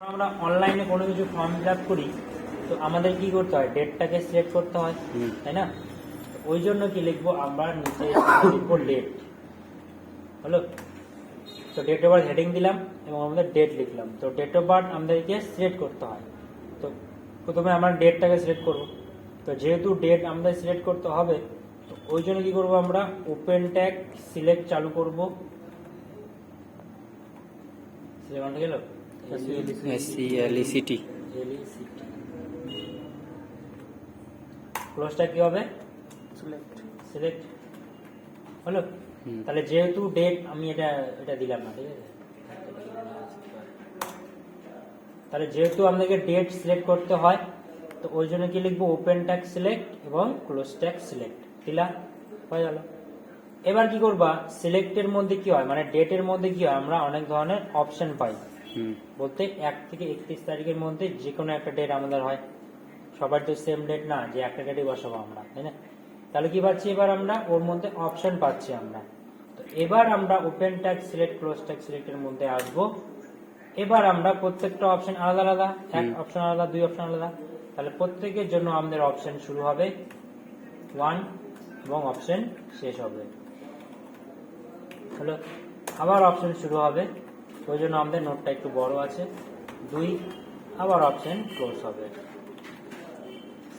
আমরা অনলাইনে কোনো কিছু ফর্ম ফিল আপ করি, তো আমাদের কি করতে হয়, ডেটটাকে সিলেক্ট করতে হয়, তাই না? ওই জন্য কি লিখবো আমরা, নিচে লিখবো ডেট। হলো, তো ডেট অফ বার্থ হেডিং দিলাম এবং আমাদের ডেট লিখলাম। তো ডেট অফ বার্থ আমাদেরকে সিলেক্ট করতে হয়। তো প্রথমে আমরা ডেটটাকে সিলেক্ট করব। তো যেহেতু ডেট আমাদের সিলেক্ট করতে হবে, তো ওই জন্য কি করব, আমরা ওপেন ট্যাগ সিলেক্ট চালু করব। সিলেক্ট গেল SELECT ক্লোজটা কি হবে, সিলেক্ট হলো। তাহলে যেহেতু ডেট আমি এটা দিলাম না, ঠিক আছে? তাহলে যেহেতু আমাদেরকে ডেট সিলেক্ট করতে হয়, তো ওই জন্য কি লিখবো, ওপেন ট্যাগ সিলেক্ট এবং ক্লোজ ট্যাগ সিলেক্ট দিলাম, হয়ে গেল। এবার কি করবা, সিলেক্টের মধ্যে কি হয়, মানে ডেটের মধ্যে কি হয়, আমরা অনেক ধরনের অপশন পাই। বলতে 1 থেকে 31 তারিখের মধ্যে যে কোনো একটা ডেট আমাদের হয়। সবার তো সেম ডেট না যে একটা ডেটে বসাবো আমরা, তাই না? তাহলে কি পাচ্ছি, এবার আমরা ওর মধ্যে অপশন পাচ্ছি আমরা। তো এবার আমরা open tag select close tag সিলেক্টের মধ্যে আসবো। এবার আমরা প্রত্যেকটা অপশন আলাদা আলাদা, এক অপশন আলাদা, 2 অপশন আলাদা। তাহলে প্রত্যেকের জন্য আমাদের অপশন শুরু হবে 1 এবং অপশন শেষ হবে। হলো, আবার অপশন শুরু হবে, ওই জন্য আমাদের নোটটা একটু বড় আছে, 2, আবার অপশন ক্লোজ হবে।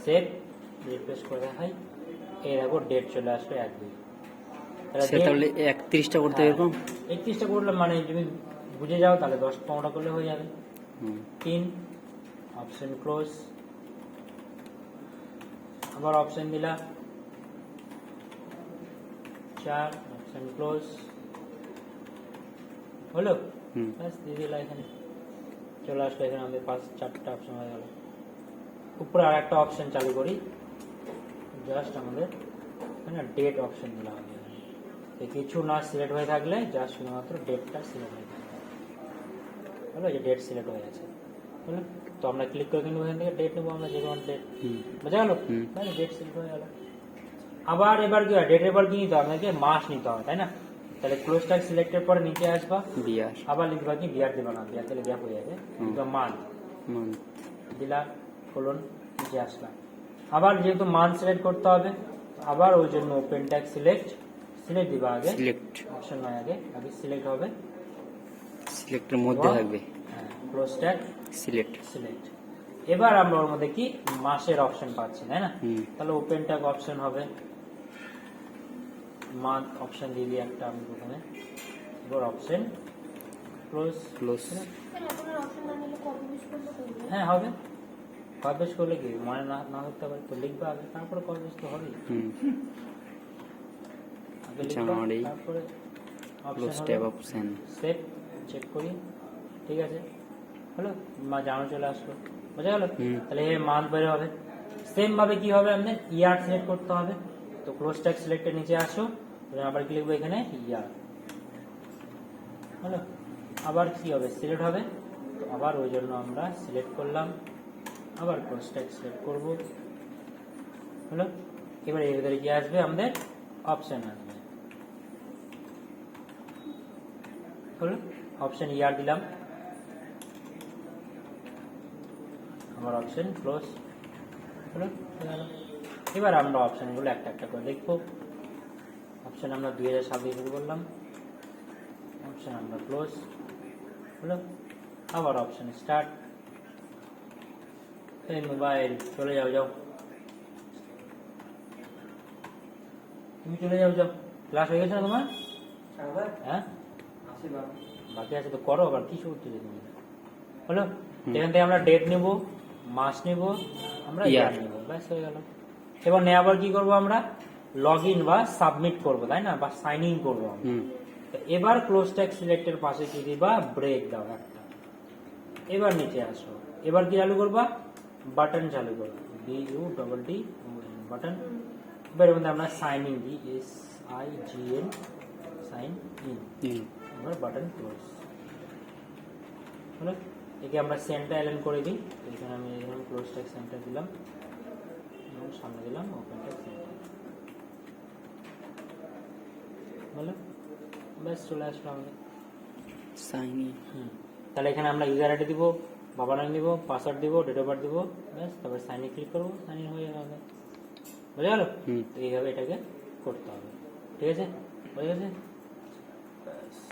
সেভ, রিফ্রেশ করে দেখাই, এই দেখো ডেট চলে আসবে 1, 2। তাহলে 31টা করতে হবে এরকম। 31টা করলে মানে তুমি বুঝে যাও, তাহলে 10-15টা করলে হয়ে যাবে। 3, অপশন ক্লোজ, আবার অপশন দিলা, 4, অপশন ক্লোজ, হলো। ব্যাস দিয়ে দিলা, এখানে চলে আসলো। এখানে আমাদের 4টা অপশন হয়ে গেল। উপরে আর একটা অপশন চালু করি, জাস্ট আমাদের এখানে ডেট অপশন দিলাম আমি। কিছু না সিলেক্ট হয়ে থাকলে জাস্ট শুধুমাত্র ডেটটা সিলেক্ট হয়ে যাবে। হলো, যে ডেট সিলেক্ট হয়ে গেছে, হলো। তো আমরা ক্লিক করে কিন্তু ওখান থেকে ডেট নেবো, আমরা যে কোনো ডেট, বোঝা গেল? ডেট সিলেক্ট হয়ে গেল। আবার এবার কি হয়, ডেটের পর কি নিতে হবে, আপনাকে মাস নিতে হবে, তাই না? তাহলে ক্লোজ ট্যাগ সিলেক্টের পরে নিচে আসবা, বিয়ার, আবার লিখবা কি, বিয়ার দিবা না, বিয়ার তাহলে গ্যাপ হয়ে যাবে, লিখবা মান্থ দিলা, কোলন, নিচে আসলাম। আবার যেহেতু মান্থ সিলেক্ট করতে হবে, আবার ওই জন্য ওপেন ট্যাগ সিলেক্ট দিবা, আগে সিলেক্ট অপশন নয়, আগে সিলেক্ট হবে, সিলেক্টের মধ্যে থাকবে ক্লোজ ট্যাগ সিলেক্ট। এবার আমরা ওর মধ্যে কি মাসের অপশন পাচ্ছি, তাই না? তাহলে ওপেন ট্যাগ অপশন হবে, মান্থ অপশন দিয়ে দিই একটা আমি প্রথমে, এবার অপশন ক্লোজ। হ্যাঁ হবে, কপিস করলে কি মনে না হতে পারে, তো লিখবা আগে, তারপরে কপিস তো হবেই। আগে লিখবা, তারপরে অপশন সেভ, চেক করি, ঠিক আছে, হলো, জানো চলে আসলো, বোঝা গেল? তাহলে মান্থ বের হবে। সেম ভাবে কি হবে, আমাদের ইয়ার সিলেক্ট করতে হবে। তো ক্লোজ ট্যাগ সিলেক্টের নিচে আসো, আবার কি লিখবো এখানে, ইয়ার, হলো। আবার কি হবে, সিলেক্ট হবে, তো আবার ওই জন্য আমরা সিলেক্ট করলাম, আবার ক্লোজ ট্যাগ সিলেক্ট করবো, হলো। এবার এর ভিতরে কি আসবে, আমাদের অপশন আসবে, হলো। অপশন ইয়ার দিলাম, আমার অপশন ক্লোজ, হলো। এবার আমরা অপশনগুলো একটা একটা করে দেখবো। অপশন আমরা 2007 দিয়ে শুরু করলাম, অপশন আমরা ক্লোজ, হলো। আবার অপশন স্টার্ট, এই মোবাইল চলে যাও, তুমি চলে যাও, ক্লাস হয়ে গেছে না তোমার? হ্যাঁ বাকি আছে, তো করো, আবার কিছু করতে তুমি, হলো। এখান থেকে আমরা ডেট নেব, মাস নেব, আমরা ইয়ার নেব, ব্যাস হয়ে গেল। এবার নেওয়ার কি করব, আমরা লগ ইন বা সাবমিট করবো, তাই না, বা সাইন ইন করবো। এবার ক্লোজ ট্যাগ সিলেক্টের পাশে কি দিবা, ব্রেক দাও একটা, এবার নিচে আসো, এবার কি চালু করবা, বাটন চালু করবো, BUTT বাটন। এবার এর মধ্যে আমরা সাইন ইন দিই, SIGN, সাইন ইন, এবার বাটন ক্লোজ, হলো। একে আমরা সেন্টার অ্যালাইন করে দিই, এখানে আমি ক্লোজ ট্যাগ সেন্টার দিলাম এবং সামনে দিলাম ওপেন ট্যাগ সেন্টার, হলো। ব্যাস চলে আসলো আমাদের সাইন ইন। তাহলে এখানে আমরা ইউজার আইডি দিব, বাবার নাম দিব, পাসওয়ার্ড দিব, ডেট অফ বার্থ দিব, ব্যাস তারপরে সাইনে ক্লিক করবো, সাইন ইন হয়ে যাবে। বুঝে গেল? হুম। তো এইভাবে এটাকে করতে হবে। ঠিক আছে, বুঝে গেছে?